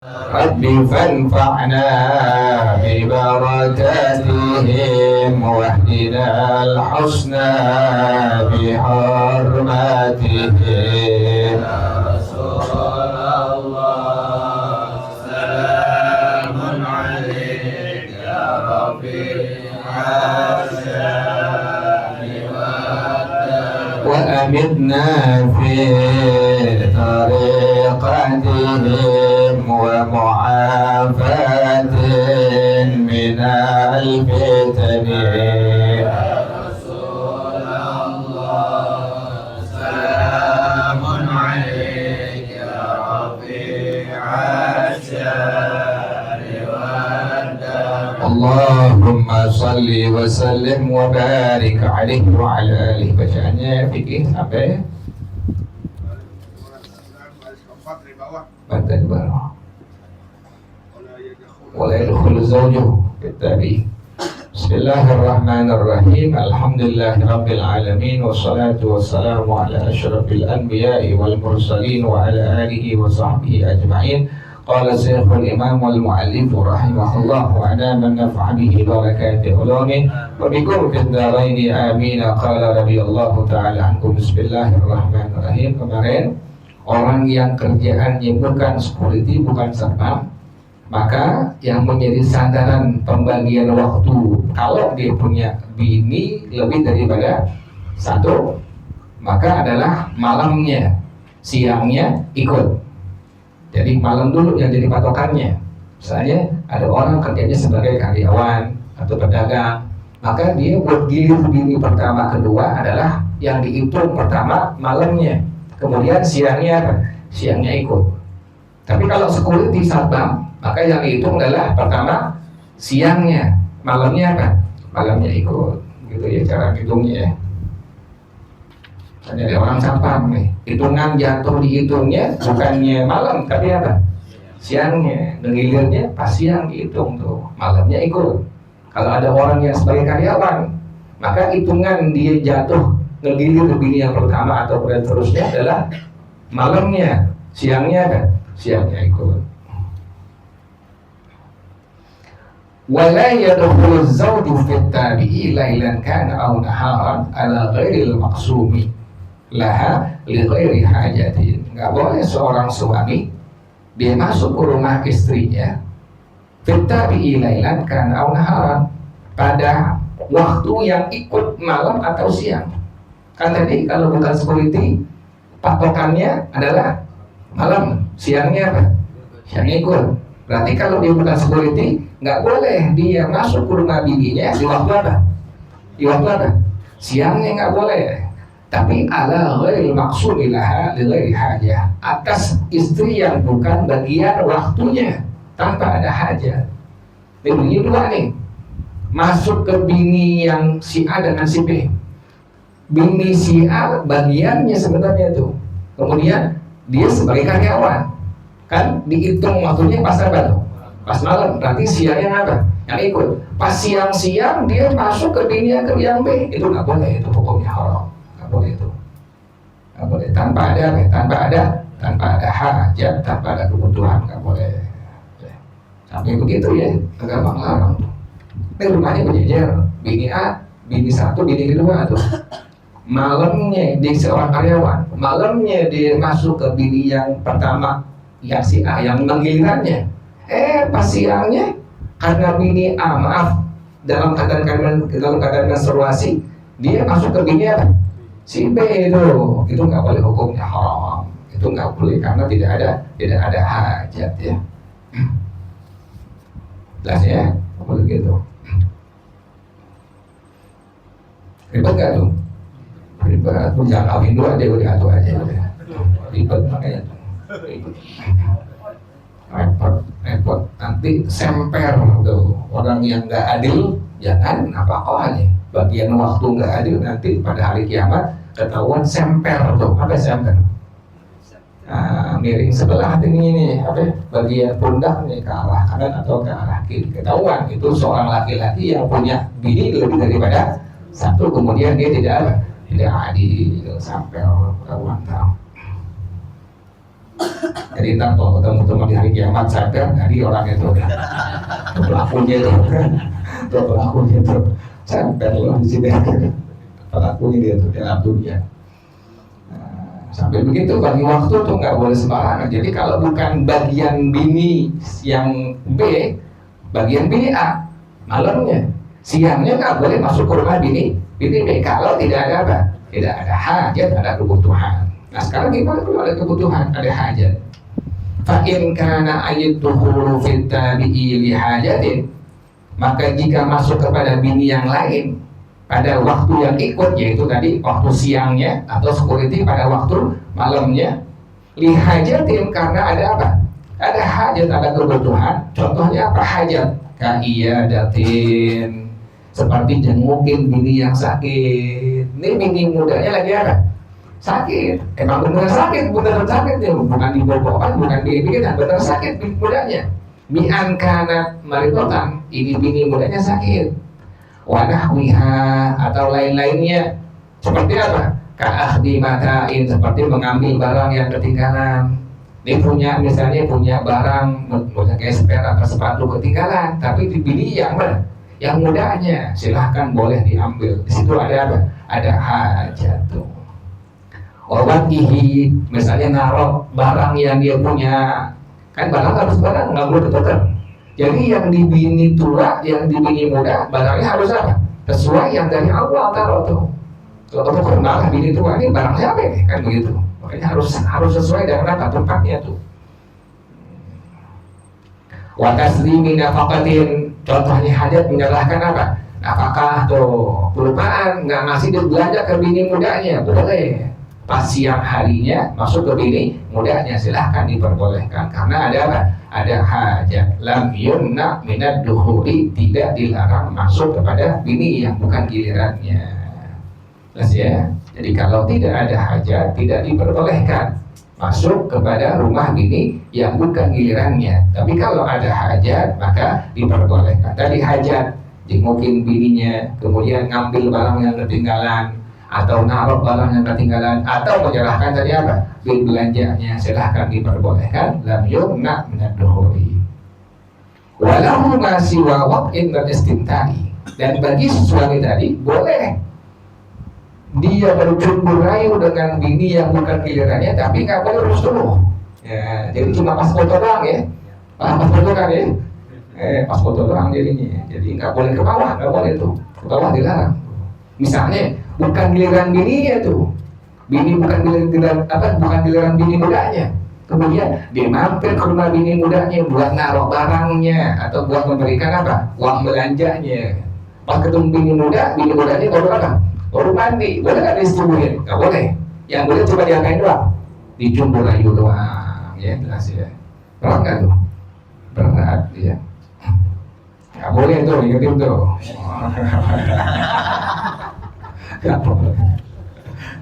رب فانفعنا ببركاتهم واهدنا الحسنى بحرماتهم يا رسول الله سلام عليك يا رفيع الشان وأمدنا في طريقتهم ومعافاة من الفتن يا رسول الله سلام عليك يا رفيع الشان والدم اللهم صل وسلم وبارك عليه وعلى آله. Bacaannya fikih sampai batal barang. ولا يدخل زوجه بالتابعين. بسم الله الرحمن الرحيم. الحمد لله رب العالمين والصلاة والسلام على أشرف الأنبياء والمرسلين وعلى آله وصحبه أجمعين. قال شيخ الإمام والمؤلف رحمه الله وعلى من نفع به بركات علومه وبكم في الدارين آمين. قال رضي الله تعالى عنكم. بسم الله الرحمن الرحيم. Kemarin orang yang kerjaannya bukan security, bukan satpam, maka yang menjadi sandaran pembagian waktu kalau dia punya bini lebih daripada satu, maka adalah malamnya, siangnya ikut. Jadi malam dulu yang jadi patokannya. Misalnya ada orang kerjanya sebagai karyawan atau pedagang, maka dia buat gilir bini pertama kedua adalah yang dihitung pertama malamnya, kemudian siangnya apa? Siangnya ikut. Tapi kalau security satpam, maka yang dihitung adalah pertama siangnya, malamnya apa? Malamnya ikut. Gitu ya cara hitungnya ya. Ada orang satpam nih, hitungan jatuh dihitungnya bukannya malam tapi apa? Siangnya. Ngilirnya pas siang dihitung tuh, malamnya ikut. Kalau ada orang yang sebagai karyawan, maka hitungan dia jatuh ngegilir bini yang pertama atau terusnya adalah malamnya, siangnya kan? Siangnya ikut. Wala yadkhulu az-zawju fi at-tabi'i lailan kana aw naharan ala ghairi al-maqsumi laha li ghairi hajatin. Enggak boleh seorang suami dia masuk ke rumah istrinya fi at-tabi'i lailan kana aw naharan pada waktu yang ikut malam atau siang. Kan tadi kalau bukan security patokannya adalah malam, siangnya apa? Siangnya ikut. Berarti kalau dia bukan security nggak boleh dia masuk ke rumah bininya di waktu apa? Di waktu apa? Siangnya nggak boleh. Tapi ala ghairi maqsudilah li ghairi hajah, atas istri yang bukan bagian waktunya tanpa ada hajat. Ini dua nih. Masuk ke bini yang si A dengan si B. Bini si A bagiannya sebenarnya tuh. Kemudian dia sebagai karyawan. Kan dihitung waktunya pas apa tuh? Pas malam. Berarti siangnya apa? Yang ikut. Pas siang-siang dia masuk ke bini yang B. Itu nggak boleh, itu hukumnya haram. Nggak boleh itu. Nggak boleh. Tanpa ada apa? Tanpa ada hajat, tanpa ada kebutuhan, nggak boleh. Sampai begitu ya, agama melarang. Ini rumahnya berjejer, bini A, bini satu, bini kedua tuh. Malamnya dia seorang karyawan, malamnya dia masuk ke bini yang pertama, yang si A, yang menggilirannya. Pas siangnya karena bini A, maaf, dalam keadaan menstruasi, dia masuk ke bini apa? Si B itu nggak boleh, hukumnya haram. Itu nggak boleh karena tidak ada hajat ya. Jelas ya, boleh gitu. Ribet gak tuh? Ribet, pun jangan kawin dua deh, udah atuh aja udah. Ribet makanya tuh. Ribet. Repot. Nanti semper tuh. Orang yang gak adil, jangan apa-apa aja. Bagian waktu gak adil nanti pada hari kiamat ketahuan semper tuh. Apa semper? Miring sebelah ini apa? Bagian pundak nih ke arah kanan atau ke arah kiri. Ketahuan itu seorang laki-laki yang punya bini lebih daripada satu, kemudian dia tidak adil sampai ketahuan tahu. Jadi ntar kalau ketemu teman di hari kiamat sadar, jadi orang itu pelakunya itu, pelakunya itu sadar loh di sini, pelakunya dia tuh dalam dunia. Sampai begitu bagi waktu tuh nggak boleh sembarangan. Jadi kalau bukan bagian bini yang B, bagian bini A, malamnya, siangnya nggak boleh masuk ke rumah bini B. Kalau tidak ada apa? Tidak ada hajat, ada kebutuhan. Nah sekarang gimana kalau ada kebutuhan, ada hajat? Fa'in kana ayyatuhulu fit tabi'i li hajatin, maka jika masuk kepada bini yang lain pada waktu yang ikut, yaitu tadi waktu siangnya atau security pada waktu malamnya, li hajatin, karena ada apa? Ada hajat, ada kebutuhan. Contohnya apa? Hajat kaiyadatin, seperti jengukin bini yang sakit. Ini bini mudanya lagi apa? Sakit, emang benar sakit, benar sakit ya, bukan dibobokan, bukan dibikin, benar sakit bini mudanya. Mi'an kanat maridotan, ini bini mudanya sakit. Wanahwiha, atau lain-lainnya, seperti apa? Ka'ahdi matain, seperti mengambil barang yang ketinggalan. Dia punya, misalnya punya barang, misalnya kayak spare atau sepatu ketinggalan, tapi di bini yang mana? Yang mudanya, silahkan boleh diambil. Di situ ada apa? Ada hajat tuh. Wawatihi, misalnya naruh barang yang dia punya, kan barang harus barang, nggak boleh ditukar. Jadi yang di bini tua, yang di bini muda, barangnya harus apa? Sesuai yang dari Allah taruh tuh. Kalau tuh kenal bini tua ini barangnya apa nih? Kan begitu. Makanya harus sesuai dengan apa tempatnya tuh. Watasrimi nafakatin, contohnya hajat menyerahkan apa? Nafkah tuh, kelupaan nggak ngasih duit belanja ke bini mudanya, boleh. Pas siang harinya masuk ke bini mudanya, silahkan diperbolehkan, karena ada apa? Ada hajat. Lam yumna minad duhuri, tidak dilarang masuk kepada bini yang bukan gilirannya. Jelas ya. Jadi kalau tidak ada hajat, tidak diperbolehkan masuk kepada rumah bini yang bukan gilirannya. Tapi kalau ada hajat, maka diperbolehkan. Tadi hajat, jengukin bininya, kemudian ngambil barang yang ketinggalan, atau naruh barang yang ketinggalan, atau menyerahkan tadi apa? Bil belanjanya, silahkan diperbolehkan. Lam yumna minad duhuri. Walahu ma siwa waqin dan istimta'i, dan bagi suami tadi boleh dia bercumpur rayu dengan bini yang bukan gilirannya, tapi nggak boleh urus dulu. Ya, jadi cuma pas foto doang ya. Pas foto kan ya. Pas foto doang jadinya. Jadi nggak boleh ke bawah, nggak boleh tuh. Ke bawah dilarang. Misalnya bukan giliran bininya tuh. Bini bukan giliran bini mudanya. Kemudian dia mampir ke rumah bini mudanya buat naruh barangnya atau buat memberikan apa? Uang belanjanya. Pas ketemu bini mudanya baru apa? Baru mandi, boleh nggak disetubuhin? Nggak boleh. Yang boleh cuma diangkain doang, dicumbur rayu doang, ya jelas ya. Berat nggak tuh? Berat ya. Nggak boleh tuh, ingetin tuh. Nggak boleh.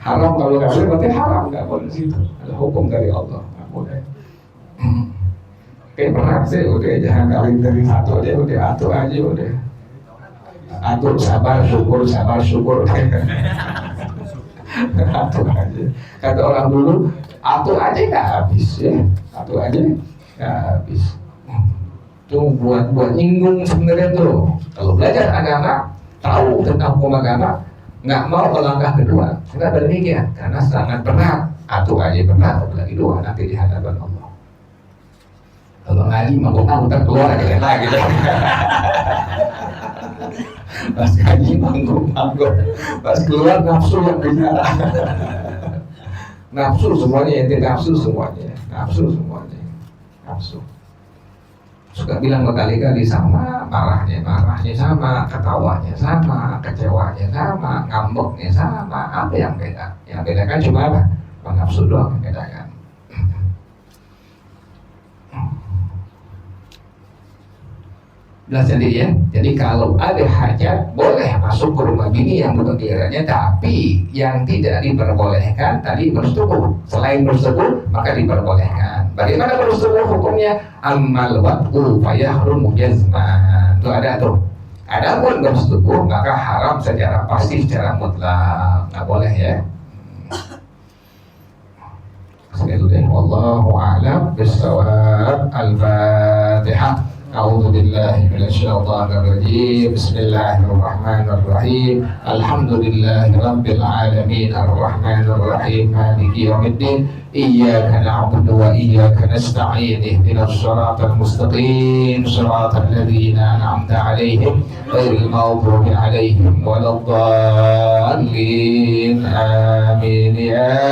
Haram, kalau nggak boleh berarti haram, nggak boleh di situ. Ada hukum dari Allah, nggak boleh. Kayak berat sih, udah jangan kawin dari satu aja, udah atur aja udah. Atur sabar syukur atur aja. Kata orang dulu, atur aja nggak habis ya, atur aja nggak habis. Tuh buat nyinggung sebenarnya tuh. Kalau belajar agama, tahu tentang hukum agama, nggak mau melangkah kedua. Kenapa demikian? Karena sangat berat. Atur aja berat, apalagi dua nanti di hadapan Allah. Kalau ngaji manggung-manggung keluar lagi. Pas ngaji manggung-manggung, pas keluar nafsu yang bicara. Nafsu semuanya, nafsu semuanya. Suka bilang berkali-kali sama, marahnya sama, ketawanya sama, kecewanya sama, ngambeknya sama. Apa yang beda? Yang beda kan cuma apa? Nafsu doang yang beda kan. Jelas jadi ya. Jadi kalau ada hajat boleh masuk ke rumah bini yang bukan gilirannya, tapi yang tidak diperbolehkan tadi bersetubuh. Selain bersetubuh maka diperbolehkan. Bagaimana bersetubuh hukumnya? Amal wat'u fayahrumu jazman. Itu ada tuh. Adapun bersetubuh maka haram secara pasti, secara mutlak. Nggak boleh ya. Wallahu a'lam bishawab. Al-Fatihah. أعوذ بالله من الشيطان الرجيم. بسم الله الرحمن الرحيم. الحمد لله رب العالمين الرحمن الرحيم مالك يوم الدين. إياك نعبد وإياك نستعين. اهدنا الصراط المستقيم صراط الذين أنعمت عليهم غير المغضوب عليهم ولا الضالين. آمين. يا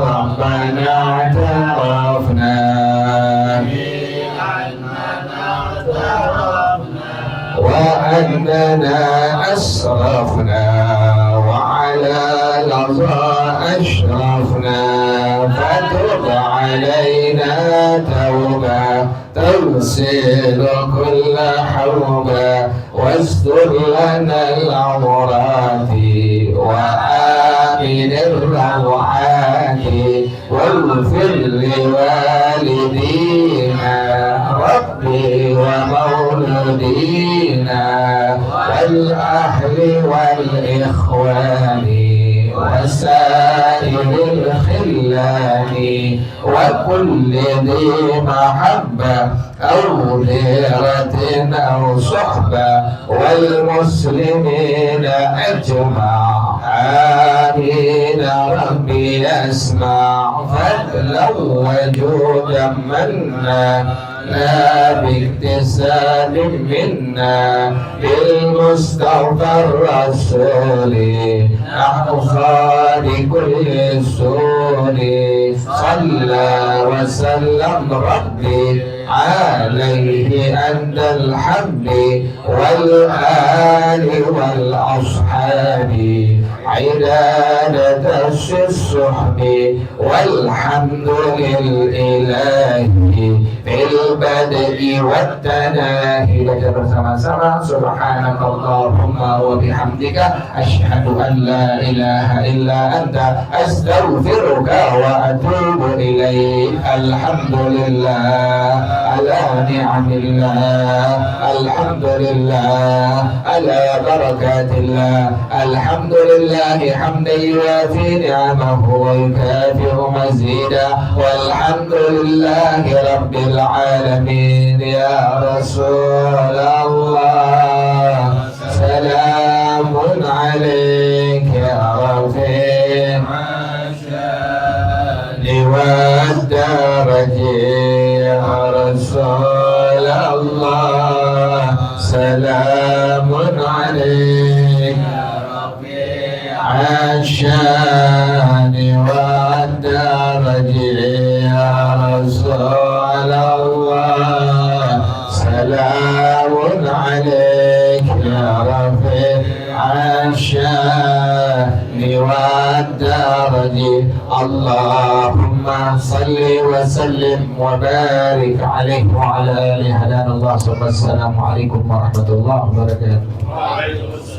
ربنا اعترفنا وأننا أسرفنا وعلى لظى أشرفنا فتب علينا توبة تغسل كل حوبة واستر لنا العورات وآمن الروعات واغفر لوالدينا ربي ومولدينا والأهل والإخوان وسائر الخلان وكل ذي محبة أو ذرة أو صحبة والمسلمين أجمع. آمين. ربي أسمع فضلا وجودا منا لا باكتساب منا بالمصطفى الرسول نحن خالق كل السور صلى وسلم ربي عليه أنت الحمد والآل والأصحاب عدادة الصحب والحمد للإله في البدء والتناهي. Baca bersama-sama. Subhanaka Allahumma wa bihamdika asyhadu an la ilaha illa anta astaghfiruka wa atubu ilaik. Alhamdulillah ala ni'amillah, alhamdulillah ala barakatillah, alhamdulillah hamdan yuwafi ni'amahu wa yukafi'u mazida, walhamdulillah rabbil alamin. Ya Rasulullah salamun alaik ya rafi' wa daraji ya Rasulullah salamun alaik ashani wa daraji ya Rasulullah salamun alaik ya rafi' ashani wa daraji. Allahumma salli wa sallim wa barik alaihi wa ala alihi. Hadana Allah. Assalamualaikum warahmatullahi wabarakatuh.